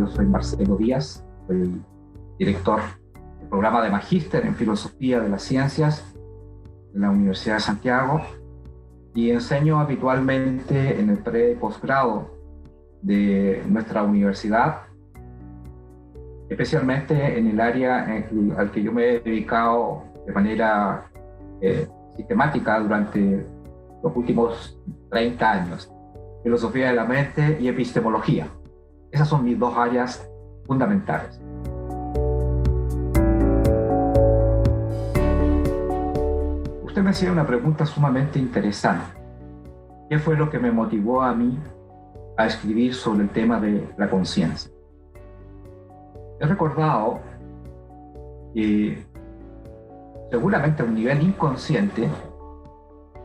yo soy Marcelo Díaz, soy director del programa de Magíster en Filosofía de las Ciencias en la Universidad de Santiago y enseño habitualmente en el pre- y posgrado de nuestra universidad, especialmente en el área al que yo me he dedicado de manera sistemática durante los últimos 30 años, filosofía de la mente y epistemología. Esas son mis dos áreas fundamentales. Usted me hacía una pregunta sumamente interesante. ¿Qué fue lo que me motivó a mí a escribir sobre el tema de la conciencia? He recordado que seguramente a un nivel inconsciente,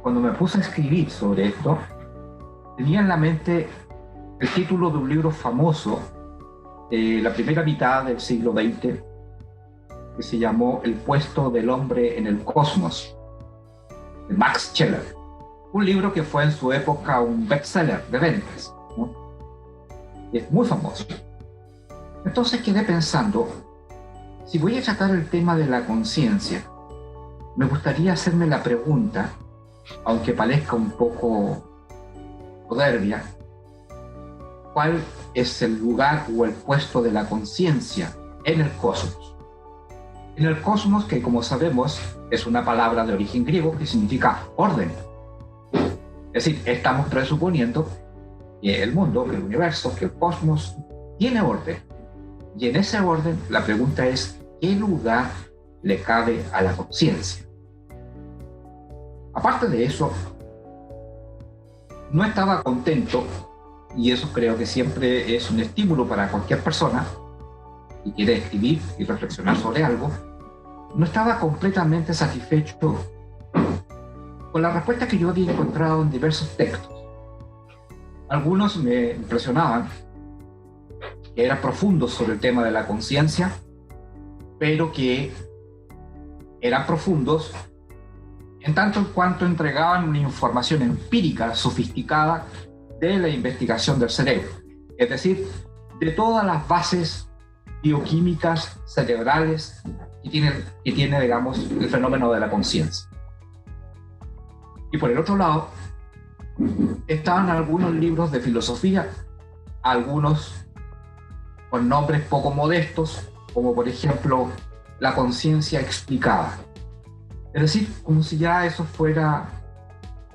cuando me puse a escribir sobre esto, tenía en la mente el título de un libro famoso de la primera mitad del siglo XX que se llamó El puesto del hombre en el cosmos, de Max Scheler. Un libro que fue en su época un bestseller de ventas, ¿no? Y es muy famoso. Entonces quedé pensando, si voy a tratar el tema de la conciencia, me gustaría hacerme la pregunta, aunque parezca un poco soberbia, ¿cuál es el lugar o el puesto de la conciencia en el cosmos? En el cosmos, que como sabemos es una palabra de origen griego que significa orden. Es decir, estamos presuponiendo que el mundo, que el universo, que el cosmos tiene orden. Y en ese orden, la pregunta es, ¿qué lugar le cabe a la conciencia? Aparte de eso, no estaba contento, y eso creo que siempre es un estímulo para cualquier persona que quiere escribir y reflexionar sobre algo, no estaba completamente satisfecho con la respuesta que yo había encontrado en diversos textos. Algunos me impresionaban, que eran profundos sobre el tema de la conciencia, pero que eran profundos en tanto en cuanto entregaban una información empírica sofisticada de la investigación del cerebro, es decir, de todas las bases bioquímicas cerebrales que tiene, digamos, el fenómeno de la conciencia. Y por el otro lado, estaban algunos libros de filosofía, algunos con nombres poco modestos, como por ejemplo La conciencia explicada. Es decir, como si ya eso fuera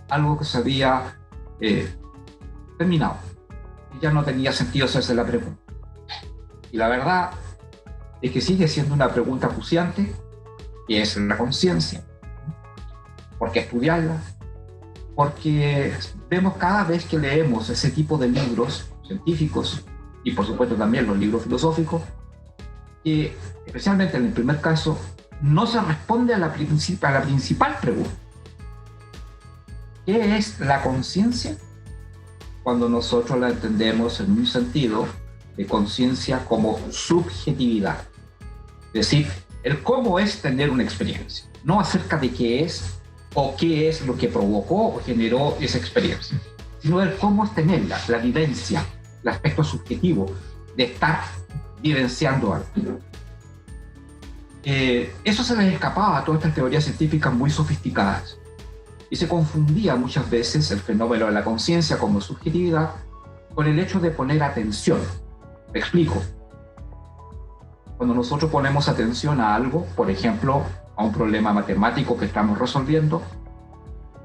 algo que se había terminado y ya no tenía sentido hacerse la pregunta. Y la verdad es que sigue siendo una pregunta acuciante, que es la conciencia. ¿Por qué estudiarla? Porque vemos cada vez que leemos ese tipo de libros científicos y por supuesto también los libros filosóficos, que especialmente en el primer caso no se responde a la principal pregunta. ¿Qué es la conciencia? Cuando nosotros la entendemos en un sentido de conciencia como subjetividad. Es decir, el cómo es tener una experiencia, no acerca de qué es o qué es lo que provocó o generó esa experiencia, sino el cómo es tenerla, la vivencia, el aspecto subjetivo de estar vivenciando algo. Eso se les escapaba a todas estas teorías científicas muy sofisticadas y se confundía muchas veces el fenómeno de la conciencia como subjetividad con el hecho de poner atención. Me explico. Cuando nosotros ponemos atención a algo, por ejemplo, a un problema matemático que estamos resolviendo,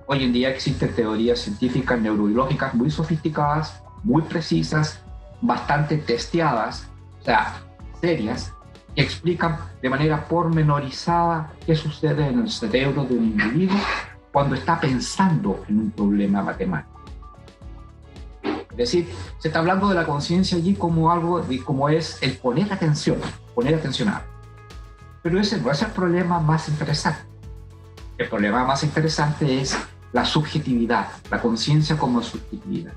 hoy en día existen teorías científicas neurobiológicas muy sofisticadas, muy precisas, bastante testeadas, o sea, serias, que explican de manera pormenorizada qué sucede en el cerebro de un individuo cuando está pensando en un problema matemático. Es decir, se está hablando de la conciencia allí como algo, como es el poner atención a algo. Pero ese no es el problema más interesante. El problema más interesante es la subjetividad, la conciencia como subjetividad.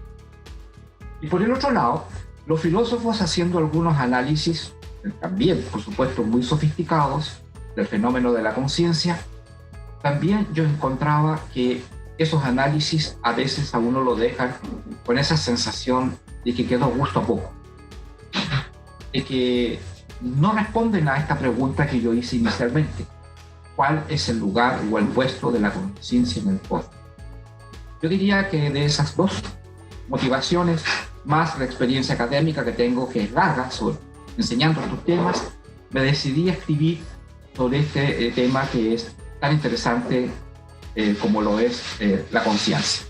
Y por el otro lado, los filósofos haciendo algunos análisis, también por supuesto muy sofisticados, del fenómeno de la conciencia, también yo encontraba que esos análisis a veces a uno lo dejan con esa sensación de que quedó gusto a poco. de que no responden a esta pregunta que yo hice inicialmente. ¿Cuál es el lugar o el puesto de la conciencia en el cosmos? Yo diría que de esas dos motivaciones, más la experiencia académica que tengo, que es larga, enseñando estos temas, me decidí a escribir sobre este tema que es tan interesante como lo es la conciencia.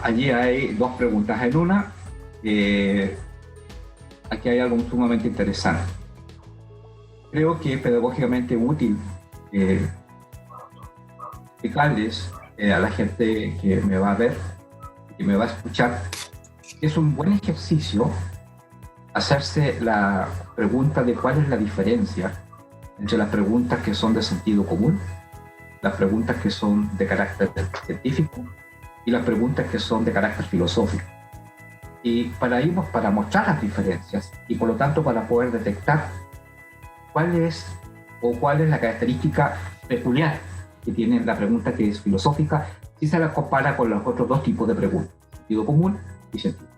Allí hay dos preguntas en una. Aquí hay algo sumamente interesante. Creo que es pedagógicamente útil explicarles a la gente que me va a ver, que me va a escuchar, que es un buen ejercicio hacerse la pregunta de cuál es la diferencia entre las preguntas que son de sentido común, las preguntas que son de carácter científico y las preguntas que son de carácter filosófico. Y para mostrar las diferencias y por lo tanto para poder detectar cuál es la característica peculiar que tiene la pregunta que es filosófica si se la compara con los otros dos tipos de preguntas, sentido común y científico.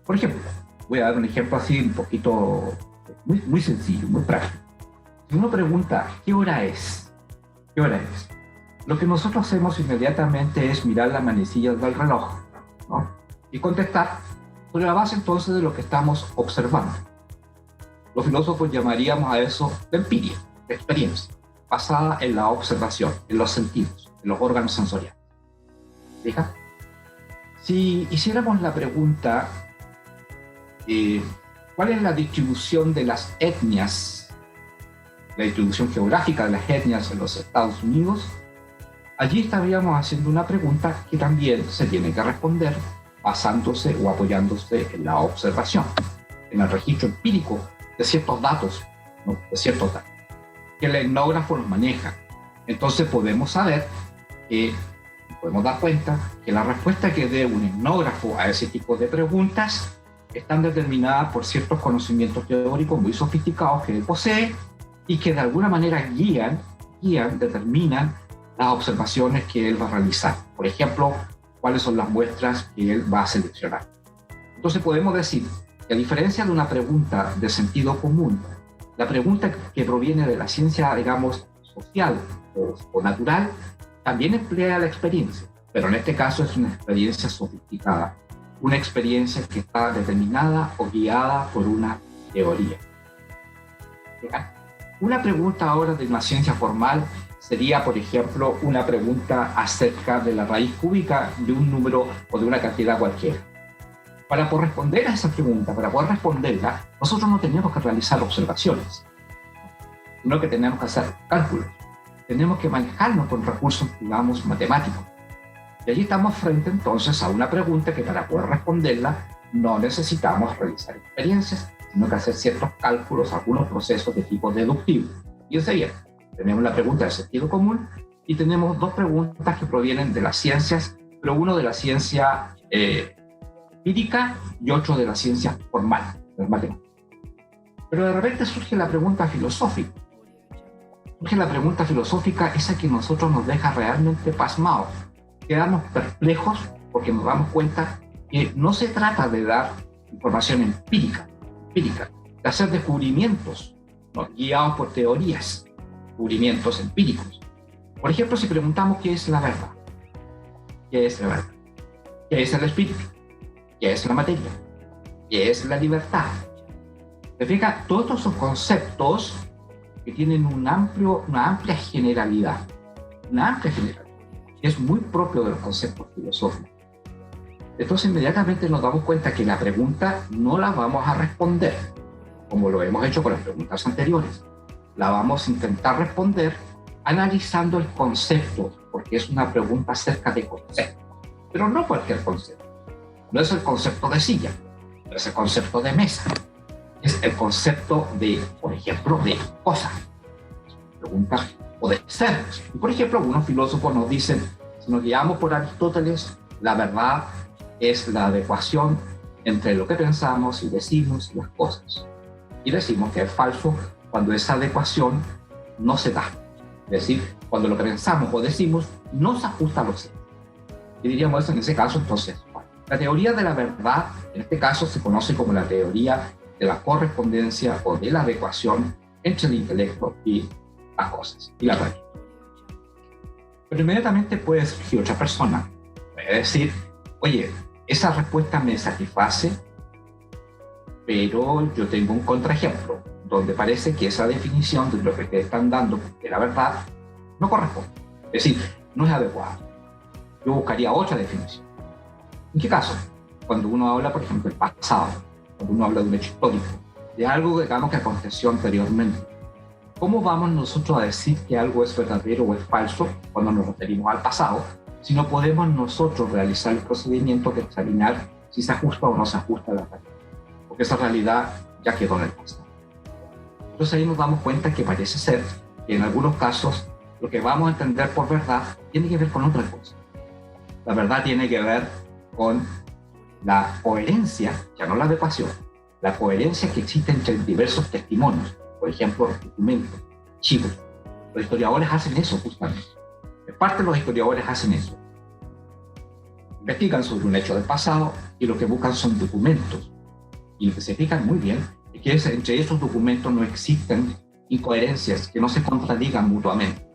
Por ejemplo, voy a dar un ejemplo así un poquito muy sencillo, muy práctico. Si uno pregunta ¿qué hora es? ¿Qué hora es? Lo que nosotros hacemos inmediatamente es mirar la manecilla del reloj, ¿no? Y contestar sobre la base entonces de lo que estamos observando. Los filósofos llamaríamos a eso de empiria, de experiencia, basada en la observación, en los sentidos, en los órganos sensoriales. ¿Fija? Si hiciéramos la pregunta, ¿cuál es la distribución de las etnias, la distribución geográfica de las etnias en los Estados Unidos? Allí estaríamos haciendo una pregunta que también se tiene que responder basándose o apoyándose en la observación, en el registro empírico de ciertos datos, ¿no? De ciertos datos que el etnógrafo nos maneja. Entonces podemos dar cuenta que la respuesta que dé un etnógrafo a ese tipo de preguntas están determinadas por ciertos conocimientos teóricos muy sofisticados que él posee y que de alguna manera determinan las observaciones que él va a realizar. Por ejemplo, cuáles son las muestras que él va a seleccionar. Entonces podemos decir que a diferencia de una pregunta de sentido común, la pregunta que proviene de la ciencia, digamos, social o natural, también emplea la experiencia, pero en este caso es una experiencia sofisticada, una experiencia que está determinada o guiada por una teoría. Una pregunta ahora de una ciencia formal sería, por ejemplo, una pregunta acerca de la raíz cúbica de un número o de una cantidad cualquiera. Para poder responder a esa pregunta, para poder responderla, nosotros no tenemos que realizar observaciones, sino que tenemos que hacer cálculos. Tenemos que manejarnos con recursos, digamos, matemáticos. Y allí estamos frente entonces a una pregunta que para poder responderla no necesitamos realizar experiencias, sino que hacer ciertos cálculos, algunos procesos de tipo deductivo. Y enseguida tenemos la pregunta del sentido común y tenemos dos preguntas que provienen de las ciencias, pero uno de la ciencia empírica y otro de la ciencia formal, del matemático. Pero de repente surge la pregunta filosófica. Surge la pregunta filosófica, esa que nosotros nos deja realmente pasmados, quedamos perplejos porque nos damos cuenta que no se trata de dar información empírica, de hacer descubrimientos, ¿no?, guiados por teorías, descubrimientos empíricos. Por ejemplo, si preguntamos qué es la verdad, qué es la verdad, qué es el espíritu, qué es la materia, qué es la libertad. ¿Se fija? Todos estos son conceptos que tienen una amplia generalidad, que es muy propio de los conceptos filosóficos. Entonces inmediatamente nos damos cuenta que la pregunta no la vamos a responder como lo hemos hecho con las preguntas anteriores. La vamos a intentar responder analizando el concepto, porque es una pregunta acerca de concepto, pero no cualquier concepto. No es el concepto de silla, no es el concepto de mesa, es el concepto de, por ejemplo, de cosa. Pregunta o de ser. Y por ejemplo, algunos filósofos nos dicen, si nos guiamos por Aristóteles, la verdad es la adecuación entre lo que pensamos y decimos y las cosas. Y decimos que es falso cuando esa adecuación no se da. Es decir, cuando lo que pensamos o decimos no se ajusta a los hechos. Y diríamos en ese caso, entonces, la teoría de la verdad, en este caso se conoce como la teoría de la correspondencia o de la adecuación entre el intelecto y las cosas, y la realidad. Pero inmediatamente puede surgir otra persona, puede decir, oye, esa respuesta me satisface, pero yo tengo un contraejemplo, donde parece que esa definición de lo que te están dando de la verdad no corresponde. Es decir, no es adecuada. Yo buscaría otra definición. ¿En qué caso? Cuando uno habla, por ejemplo, del pasado, cuando uno habla de un hecho histórico, de algo, digamos, que aconteció anteriormente. ¿Cómo vamos nosotros a decir que algo es verdadero o es falso cuando nos referimos al pasado, si no podemos nosotros realizar el procedimiento de examinar si se ajusta o no se ajusta a la realidad? Porque esa realidad ya quedó en el pasado. Entonces ahí nos damos cuenta que parece ser que en algunos casos lo que vamos a entender por verdad tiene que ver con otra cosa. La verdad tiene que ver con la coherencia, ya no la adecuación, la coherencia que existe entre diversos testimonios, por ejemplo, documentos, archivos. Los historiadores hacen eso justamente. En parte los historiadores hacen eso. Investigan sobre un hecho del pasado y lo que buscan son documentos. Y lo que se fijan muy bien es que entre esos documentos no existen incoherencias que no se contradigan mutuamente.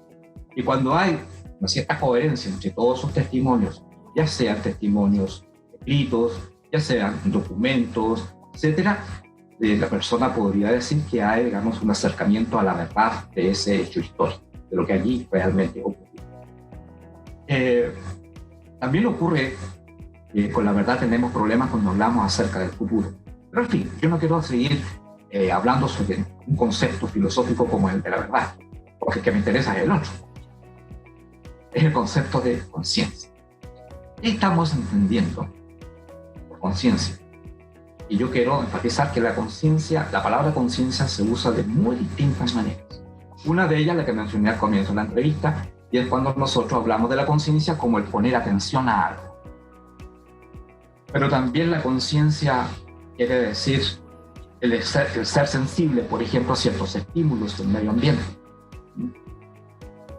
Y cuando hay una cierta coherencia entre todos esos testimonios, ya sean testimonios escritos, ya sean documentos, etcétera, la persona podría decir que hay, digamos, un acercamiento a la verdad de ese hecho histórico, de lo que allí realmente ocurrió. También ocurre que con la verdad tenemos problemas cuando hablamos acerca del futuro. Pero en fin, yo no quiero seguir hablando sobre un concepto filosófico como el de la verdad, porque el que me interesa es el otro. Es el concepto de conciencia. ¿Qué estamos entendiendo por conciencia? Y yo quiero enfatizar que la conciencia, la palabra conciencia se usa de muy distintas maneras. Una de ellas, la que mencioné al comienzo de la entrevista, y es cuando nosotros hablamos de la conciencia como el poner atención a algo. Pero también la conciencia quiere decir el ser sensible, por ejemplo, a ciertos estímulos del medio ambiente.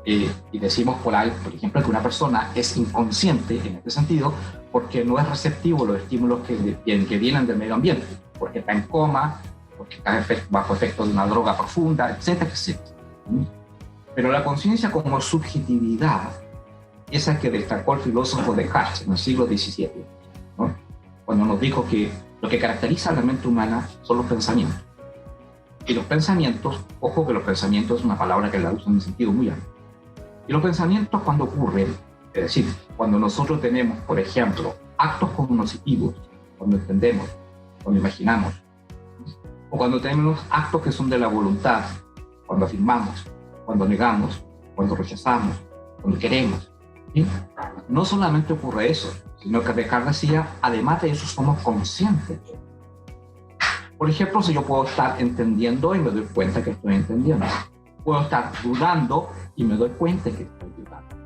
Y decimos por ahí, por ejemplo, que una persona es inconsciente en este sentido porque no es receptivo a los estímulos que vienen del medio ambiente, porque está en coma, porque está bajo efecto de una droga profunda, etcétera, etcétera. Pero la conciencia como subjetividad, esa que destacó el filósofo Descartes en el siglo XVII, ¿no? Cuando nos dijo que lo que caracteriza a la mente humana son los pensamientos. Y los pensamientos, ojo que los pensamientos es una palabra que la usan en sentido muy amplio. Y los pensamientos cuando ocurren, es decir, cuando nosotros tenemos, por ejemplo, actos cognitivos, cuando entendemos, cuando imaginamos, o cuando tenemos actos que son de la voluntad, cuando afirmamos, cuando negamos, cuando rechazamos, cuando queremos, ¿sí? No solamente ocurre eso, sino que Descartes decía, además de eso somos conscientes. Por ejemplo, si yo puedo estar entendiendo y me doy cuenta que estoy entendiendo. Puedo estar dudando y me doy cuenta que estoy dudando.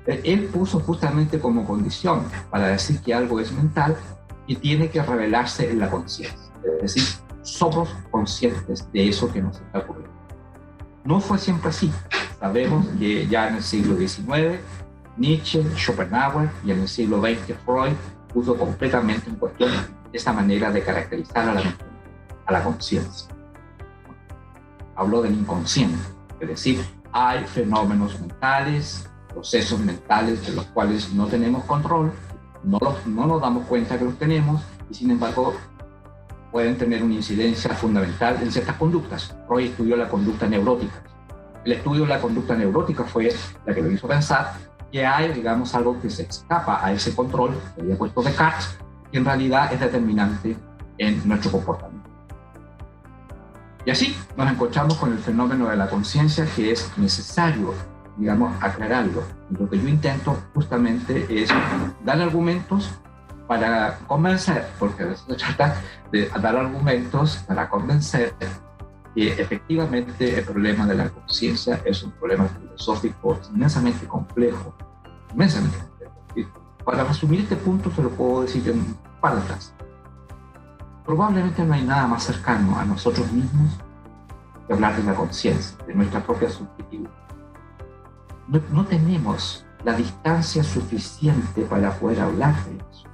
Él puso justamente como condición para decir que algo es mental y tiene que revelarse en la conciencia. Es decir, somos conscientes de eso que nos está ocurriendo. No fue siempre así. Sabemos que ya en el siglo XIX, Nietzsche, Schopenhauer y en el siglo XX Freud puso completamente en cuestión esta manera de caracterizar a la conciencia. Habló del inconsciente, es decir, hay fenómenos mentales, procesos mentales de los cuales no tenemos control, no nos damos cuenta que los tenemos y sin embargo pueden tener una incidencia fundamental en ciertas conductas. Freud estudió la conducta neurótica. El estudio de la conducta neurótica fue la que lo hizo pensar que hay, digamos, algo que se escapa a ese control que había puesto Descartes, que en realidad es determinante en nuestro comportamiento. Y así nos encontramos con el fenómeno de la conciencia, que es necesario, digamos, aclararlo. Y lo que yo intento justamente es dar argumentos para convencer, porque de eso se trata, de dar argumentos para convencer que efectivamente el problema de la conciencia es un problema filosófico inmensamente complejo. Inmensamente complejo. Para resumir este punto se lo puedo decir en un par de frases. Probablemente no hay nada más cercano a nosotros mismos que hablar de la conciencia, de nuestra propia subjetividad. no tenemos la distancia suficiente para poder hablar de eso.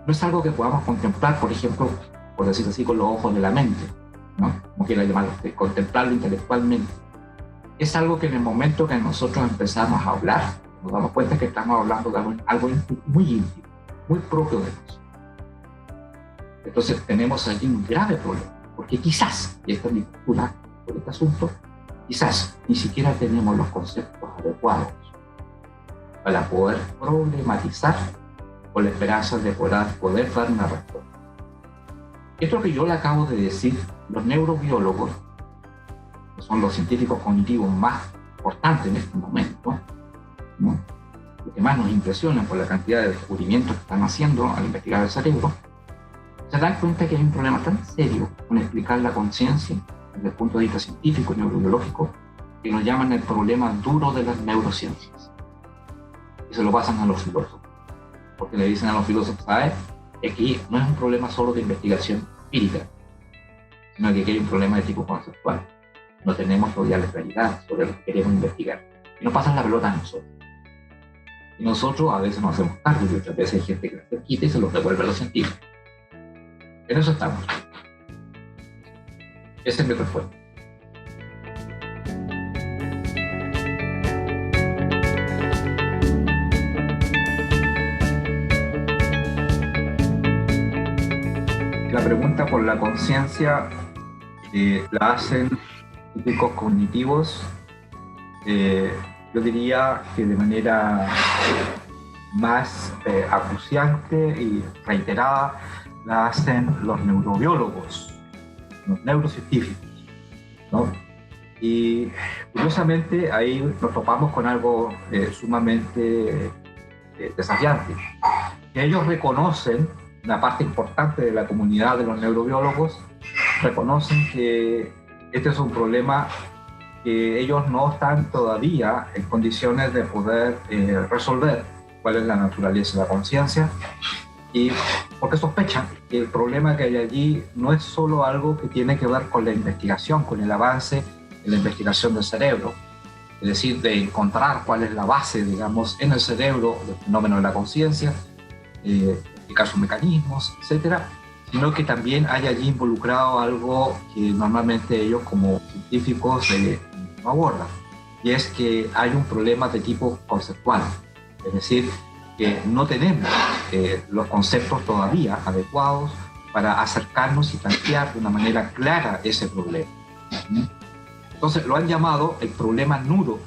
No es algo que podamos contemplar, por ejemplo, por decirlo así, con los ojos de la mente, ¿no? Como quiera llamarlo, contemplarlo intelectualmente. Es algo que en el momento que nosotros empezamos a hablar, nos damos cuenta que estamos hablando de algo muy íntimo, muy propio de nosotros. Entonces tenemos allí un grave problema, porque quizás, y esta es mi postura por este asunto, quizás ni siquiera tenemos los conceptos adecuados para poder problematizar con la esperanza de poder dar una respuesta. Esto que yo le acabo de decir, los neurobiólogos, que son los científicos cognitivos más importantes en este momento, ¿no? Los que más nos impresionan por la cantidad de descubrimientos que están haciendo al investigar el cerebro, se dan cuenta que hay un problema tan serio con explicar la conciencia desde el punto de vista científico y neurobiológico que nos llaman el problema duro de las neurociencias. Y se lo pasan a los filósofos. Porque le dicen a los filósofos, ¿sabes? Aquí no es un problema solo de investigación empírica, sino que aquí hay un problema de tipo conceptual. No tenemos todavía la claridad sobre lo que queremos investigar. Y nos pasan la pelota a nosotros. Y nosotros a veces nos hacemos cargo y otras veces hay gente que se quita y se los devuelve a los científicos. En eso estamos. Esa es mi respuesta. La pregunta por la conciencia la hacen científicos cognitivos, yo diría que de manera más acuciante y reiterada la hacen los neurobiólogos, los neurocientíficos, ¿no? Y curiosamente ahí nos topamos con algo sumamente desafiante, que ellos reconocen, una parte importante de la comunidad de los neurobiólogos reconocen que este es un problema que ellos no están todavía en condiciones de poder resolver, cuál es la naturaleza de la conciencia, y porque sospechan que el problema que hay allí no es solo algo que tiene que ver con la investigación, con el avance en la investigación del cerebro, es decir, de encontrar cuál es la base, digamos, en el cerebro del fenómeno de la conciencia, explicar sus mecanismos, etcétera, sino que también hay allí involucrado algo que normalmente ellos como científicos no abordan, y es que hay un problema de tipo conceptual, es decir, que no tenemos los conceptos todavía adecuados para acercarnos y plantear de una manera clara ese problema. Entonces lo han llamado el problema duro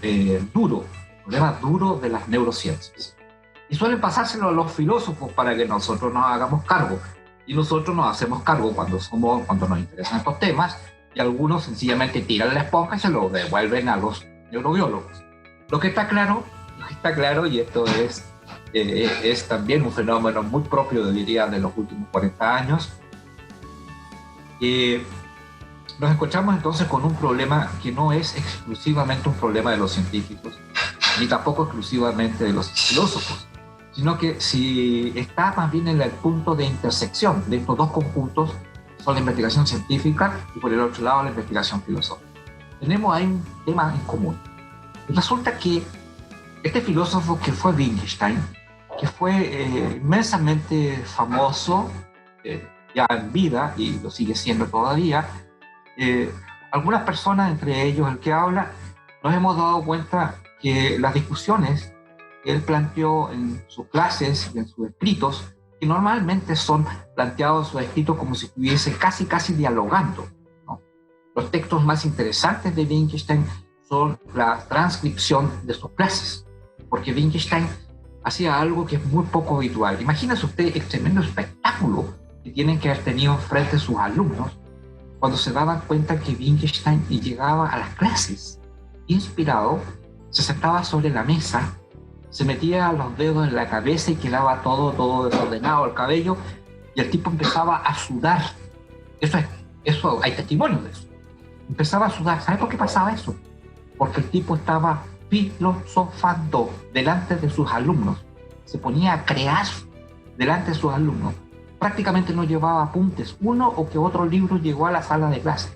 de las neurociencias. Y suelen pasárselo a los filósofos para que nosotros nos hagamos cargo. Y nosotros nos hacemos cargo cuando nos interesan estos temas, y algunos sencillamente tiran la esponja y se lo devuelven a los neurobiólogos. Lo que está claro, y esto es también un fenómeno muy propio, diría, de los últimos 40 años, nos encontramos entonces con un problema que no es exclusivamente un problema de los científicos, ni tampoco exclusivamente de los filósofos, sino que si está más bien en el punto de intersección de estos dos conjuntos, son la investigación científica y por el otro lado la investigación filosófica. Tenemos ahí un tema en común. Y resulta que este filósofo que fue Wittgenstein, que fue inmensamente famoso ya en vida y lo sigue siendo todavía, algunas personas, entre ellos el que habla, nos hemos dado cuenta que las discusiones que él planteó en sus clases y en sus escritos, que normalmente son planteados en sus escritos como si estuviese casi dialogando, ¿no? Los textos más interesantes de Wittgenstein son la transcripción de sus clases, porque Wittgenstein hacía algo que es muy poco habitual. Imagínese usted el tremendo espectáculo que tienen que haber tenido frente a sus alumnos cuando se daban cuenta que Wittgenstein llegaba a las clases inspirado, se sentaba sobre la mesa, se metía los dedos en la cabeza y quedaba todo desordenado el cabello, y el tipo empezaba a sudar. Eso hay testimonios de eso. Empezaba a sudar. ¿Sabe por qué pasaba eso? Porque el tipo estaba filosofando delante de sus alumnos. Se ponía a crear delante de sus alumnos. Prácticamente no llevaba apuntes. Uno o que otro libro llegó a la sala de clase.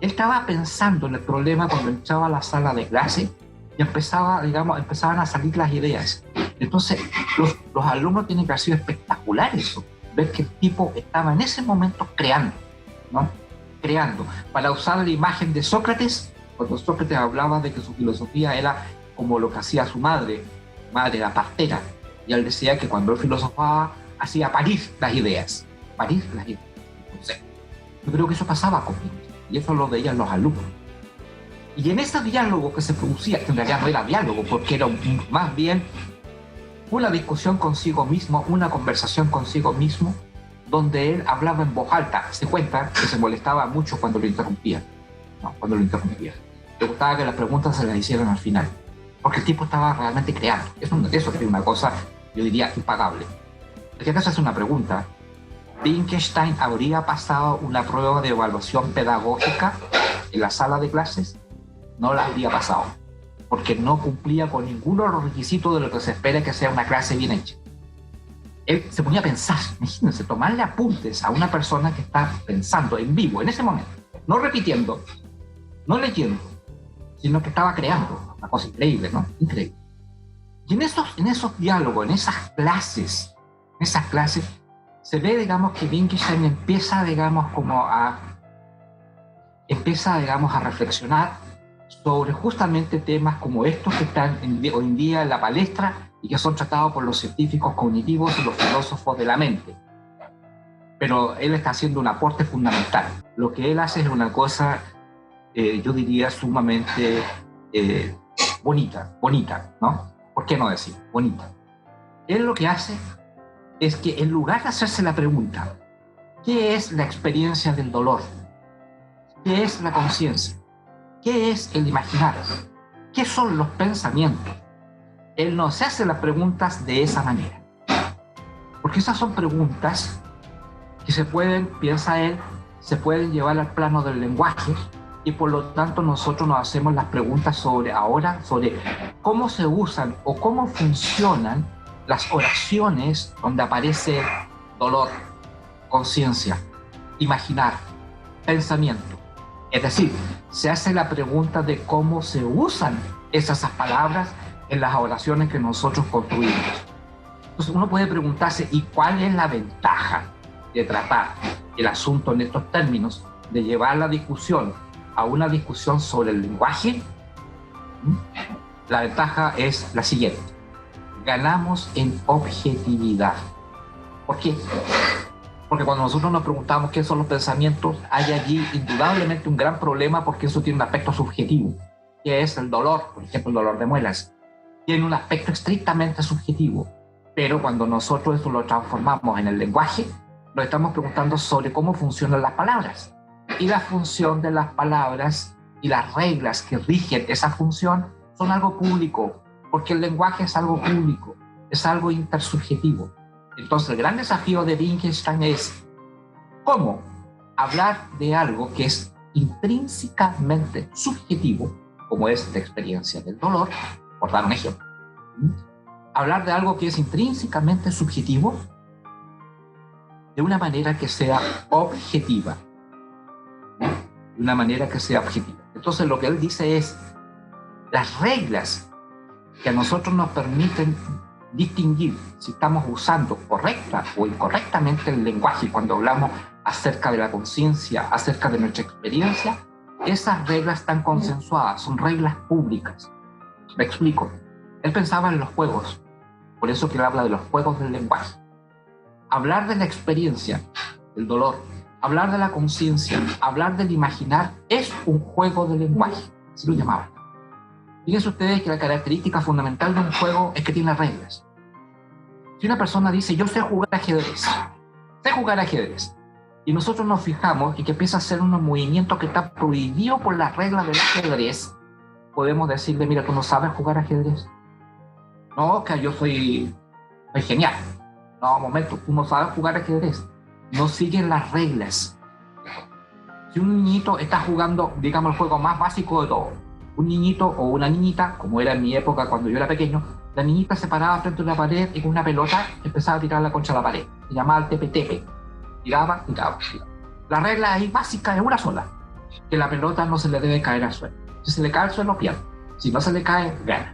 Él estaba pensando en el problema cuando entraba a la sala de clase y empezaban a salir las ideas. Entonces, los alumnos tienen que haber sido espectaculares, ver que el tipo estaba en ese momento creando, ¿no? Creando. Para usar la imagen de Sócrates, cuando Sócrates hablaba de que su filosofía era como lo que hacía su madre era partera, y él decía que cuando él filosofaba, hacía parir las ideas. Entonces, yo creo que eso pasaba conmigo, y eso lo veían los alumnos. Y en ese diálogo que se producía, que en realidad no era diálogo, porque era más bien una discusión consigo mismo, una conversación consigo mismo, donde él hablaba en voz alta. Se cuenta que se molestaba mucho cuando lo interrumpía. Le gustaba que las preguntas se las hicieran al final, porque el tipo estaba realmente creando. Eso es una cosa, yo diría, impagable. Si acaso hace una pregunta, ¿Wittgenstein habría pasado una prueba de evaluación pedagógica en la sala de clases? No la habría pasado, porque no cumplía con ninguno de los requisitos de lo que se espera que sea una clase bien hecha. Él se ponía a pensar, imagínense, tomarle apuntes a una persona que está pensando en vivo, en ese momento, no repitiendo, no leyendo, sino que estaba creando. Una cosa increíble, ¿no? Increíble. Y en esos diálogos, en esas clases, se ve, digamos, que Wittgenstein empieza, a reflexionar sobre justamente temas como estos que están hoy en día en la palestra y que son tratados por los científicos cognitivos y los filósofos de la mente. Pero él está haciendo un aporte fundamental. Lo que él hace es una cosa, yo diría, sumamente bonita, ¿no? ¿Por qué no decir bonita? Él lo que hace es que en lugar de hacerse la pregunta, ¿qué es la experiencia del dolor? ¿Qué es la conciencia? ¿Qué es el imaginar? ¿Qué son los pensamientos? Él no se hace las preguntas de esa manera. Porque esas son preguntas que se pueden, piensa él, se pueden llevar al plano del lenguaje, y por lo tanto nosotros nos hacemos las preguntas sobre cómo se usan o cómo funcionan las oraciones donde aparece dolor, conciencia, imaginar, pensamiento. Es decir, se hace la pregunta de cómo se usan esas palabras en las oraciones que nosotros construimos. Entonces uno puede preguntarse, ¿y cuál es la ventaja de tratar el asunto en estos términos, de llevar la discusión a una discusión sobre el lenguaje? La ventaja es la siguiente: ganamos en objetividad. ¿Por qué? Porque cuando nosotros nos preguntamos qué son los pensamientos, hay allí indudablemente un gran problema, porque eso tiene un aspecto subjetivo, que es el dolor, por ejemplo, el dolor de muelas. Tiene un aspecto estrictamente subjetivo, pero cuando nosotros eso lo transformamos en el lenguaje, nos estamos preguntando sobre cómo funcionan las palabras. Y la función de las palabras y las reglas que rigen esa función son algo público, porque el lenguaje es algo público, es algo intersubjetivo. Entonces el gran desafío de Wittgenstein es cómo hablar de algo que es intrínsecamente subjetivo, como es la experiencia del dolor, por dar un ejemplo. Hablar de algo que es intrínsecamente subjetivo de una manera que sea objetiva. De una manera que sea objetiva. Entonces lo que él dice es, las reglas que a nosotros nos permiten distinguir si estamos usando correcta o incorrectamente el lenguaje cuando hablamos acerca de la conciencia, acerca de nuestra experiencia, esas reglas están consensuadas, son reglas públicas. Me explico. Él pensaba en los juegos, por eso que él habla de los juegos del lenguaje. Hablar de la experiencia, del dolor, hablar de la conciencia, hablar del imaginar, es un juego de lenguaje, así lo llamaba. Fíjense ustedes que la característica fundamental de un juego es que tiene reglas. Si una persona dice, yo sé jugar ajedrez, y nosotros nos fijamos y que empieza a hacer unos movimientos que está prohibido por las reglas del ajedrez, podemos decirle, mira, tú no sabes jugar ajedrez. No, que yo soy genial. No, momento, tú no sabes jugar ajedrez. No siguen las reglas. Si un niñito está jugando, digamos, el juego más básico de todo, un niñito o una niñita, como era en mi época cuando yo era pequeño, la niñita se paraba frente a una pared y con una pelota empezaba a tirarla contra la pared. Se llamaba el tepe-tepe. Tiraba. La regla ahí básica es una sola. que la pelota no se le debe caer al suelo. Si se le cae al suelo, pierde. Si no se le cae, gana.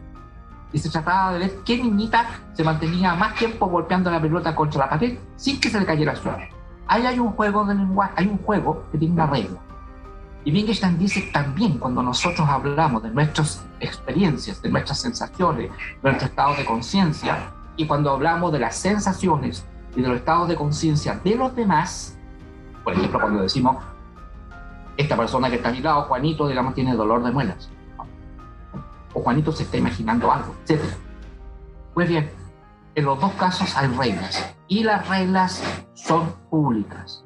Y se trataba de ver qué niñita se mantenía más tiempo golpeando la pelota contra la pared sin que se le cayera al suelo. Ahí hay un juego de lenguaje, hay un juego que tiene una regla. Y Wittgenstein dice también, cuando nosotros hablamos de nuestras experiencias, de nuestras sensaciones, de nuestro estado de conciencia, y cuando hablamos de las sensaciones y de los estados de conciencia de los demás, por ejemplo, cuando decimos, esta persona que está a mi lado, Juanito, digamos, tiene dolor de muelas, o Juanito se está imaginando algo, etc. Pues bien, en los dos casos hay reglas, y las reglas son públicas.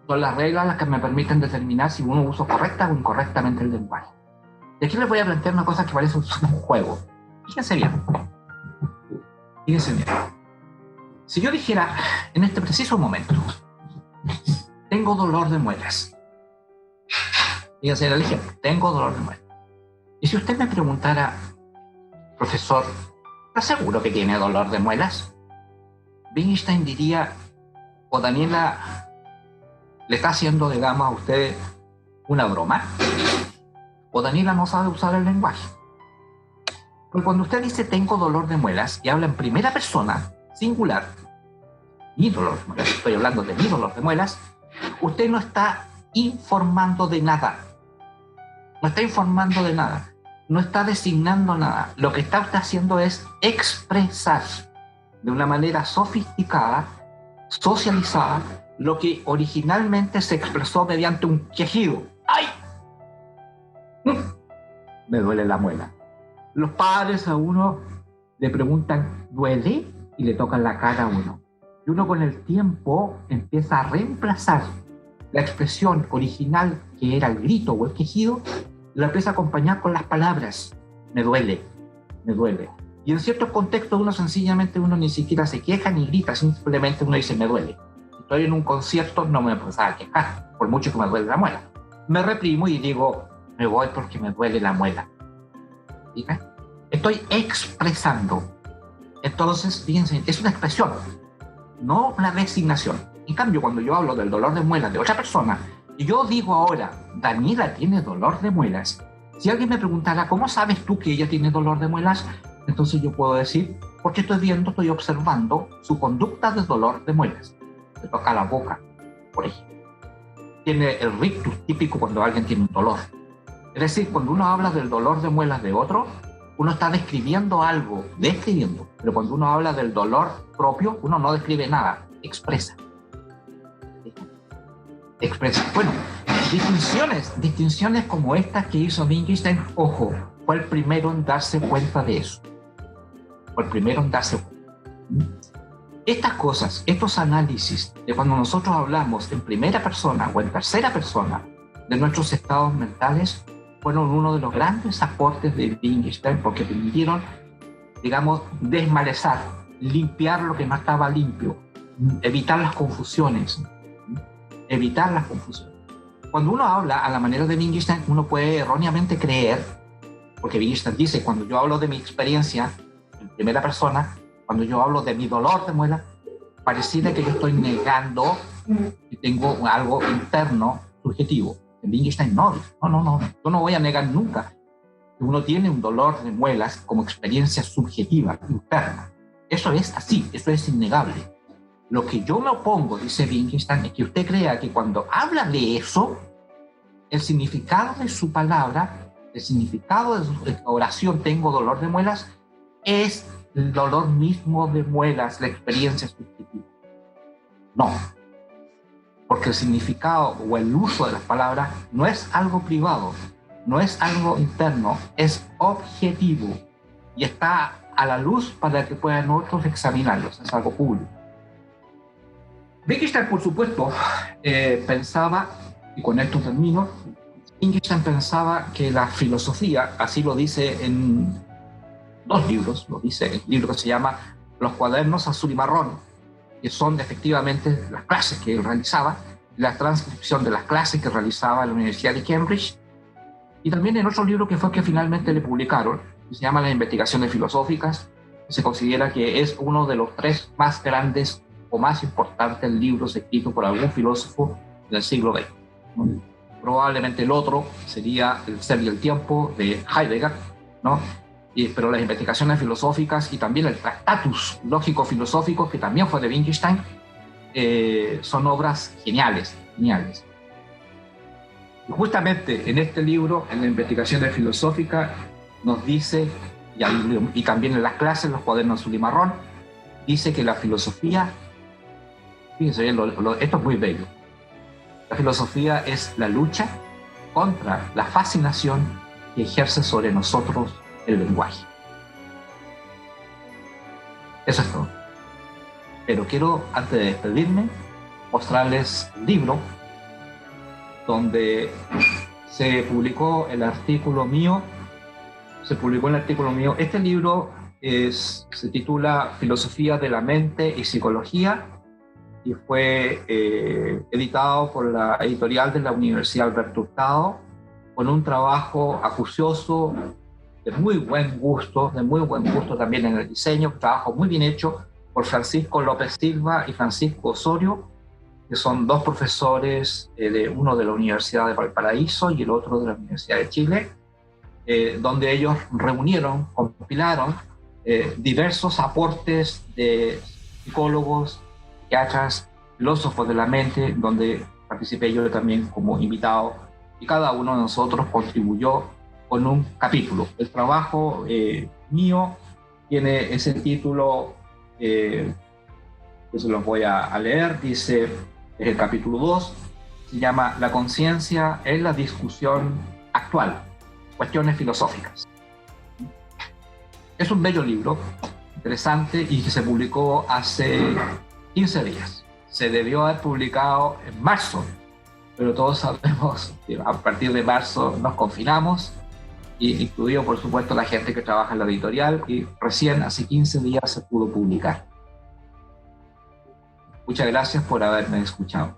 Son las reglas las que me permiten determinar si uno usa correcta o incorrectamente el lenguaje. Y aquí les voy a plantear una cosa que parece un juego. Fíjense bien. Fíjense bien. Si yo dijera, en este preciso momento, tengo dolor de muelas. Fíjense el ejemplo, tengo dolor de muelas. Y si usted me preguntara, profesor, ¿estás seguro que tiene dolor de muelas? Wittgenstein diría, o Daniela le está haciendo, digamos, a usted una broma, o Daniela no sabe usar el lenguaje. Porque cuando usted dice tengo dolor de muelas y habla en primera persona, singular, mi dolor de muelas, estoy hablando de mi dolor de muelas, usted no está informando de nada. No está informando de nada. No está designando nada. Lo que está usted haciendo es expresar de una manera sofisticada, socializada, lo que originalmente se expresó mediante un quejido. ¡Ay! Me duele la muela. Los padres a uno le preguntan, ¿duele? Y le tocan la cara a uno. Y uno con el tiempo empieza a reemplazar la expresión original, que era el grito o el quejido, la empieza a acompañar con las palabras, me duele, me duele. Y en ciertos contextos uno ni siquiera se queja ni grita, simplemente uno dice, me duele. Estoy en un concierto, no me empiezo a quejar, por mucho que me duele la muela. Me reprimo y digo, me voy porque me duele la muela. ¿Fíjate? Estoy expresando. Entonces, fíjense, es una expresión, no una designación. En cambio, cuando yo hablo del dolor de muelas de otra persona, y yo digo ahora, Daniela tiene dolor de muelas, si alguien me preguntara, ¿cómo sabes tú que ella tiene dolor de muelas? Entonces yo puedo decir, porque estoy observando su conducta de dolor de muelas. Se toca la boca, por ejemplo. Tiene el rictus típico cuando alguien tiene un dolor. Es decir, cuando uno habla del dolor de muelas de otro, uno está describiendo algo, pero cuando uno habla del dolor propio, uno no describe nada, expresa. Bueno, distinciones como estas que hizo Wittgenstein, ojo, fue el primero en darse cuenta de eso. Estas cosas, estos análisis de cuando nosotros hablamos en primera persona o en tercera persona de nuestros estados mentales, fueron uno de los grandes aportes de Wittgenstein, porque permitieron, digamos, desmalezar, limpiar lo que no estaba limpio, evitar las confusiones. Cuando uno habla a la manera de Wittgenstein, uno puede erróneamente creer, porque Wittgenstein dice, cuando yo hablo de mi experiencia en primera persona, cuando yo hablo de mi dolor de muela, pareciera que yo estoy negando que tengo algo interno, subjetivo. En Wittgenstein no, yo no voy a negar nunca que uno tiene un dolor de muelas como experiencia subjetiva, interna. Eso es así, eso es innegable. Lo que yo me opongo, dice Wittgenstein, es que usted crea que cuando habla de eso, el significado de su palabra, el significado de su oración, tengo dolor de muelas, es el dolor mismo de muelas, la experiencia subjetiva. No, porque el significado o el uso de las palabras no es algo privado, no es algo interno, es objetivo y está a la luz para que puedan otros examinarlos, es algo público. Wittgenstein, por supuesto, pensaba, y con esto termino, Wittgenstein pensaba que la filosofía, así lo dice en dos libros, lo dice el libro que se llama Los cuadernos azul y marrón, que son efectivamente las clases que él realizaba, la transcripción de las clases que realizaba en la Universidad de Cambridge, y también en otro libro que fue que finalmente le publicaron, que se llama Las investigaciones filosóficas, que se considera que es uno de los 3 más grandes o más importantes libros escritos por algún filósofo del siglo XX. probablemente el otro sería El ser y el tiempo de Heidegger, ¿no? Pero las investigaciones filosóficas y también el Tractatus lógico-filosófico, que también fue de Wittgenstein, son obras geniales. Y justamente en este libro, en la investigación filosófica, nos dice, y también en las clases, los cuadernos azul y marrón, dice que la filosofía, fíjense, esto es muy bello, la filosofía es la lucha contra la fascinación que ejerce sobre nosotros el lenguaje. Eso es todo. Pero quiero, antes de despedirme, mostrarles un libro donde se publicó el artículo mío. Este libro se titula Filosofía de la Mente y Psicología y fue editado por la editorial de la Universidad Alberto Hurtado, con un trabajo acucioso, de muy buen gusto también en el diseño, un trabajo muy bien hecho por Francisco López Silva y Francisco Osorio, que son dos profesores, uno de la Universidad de Valparaíso y el otro de la Universidad de Chile, donde ellos compilaron diversos aportes de psicólogos, psiquiatras, filósofos de la mente, donde participé yo también como invitado, y cada uno de nosotros contribuyó con un capítulo. El trabajo mío tiene ese título, que se los voy a leer, dice, es el capítulo 2, se llama La conciencia en la discusión actual, cuestiones filosóficas. Es un bello libro, interesante, y que se publicó hace 15 días. Se debió haber publicado en marzo, pero todos sabemos que a partir de marzo nos confinamos, y incluido por supuesto la gente que trabaja en la editorial, y recién hace 15 días se pudo publicar. Muchas gracias por haberme escuchado.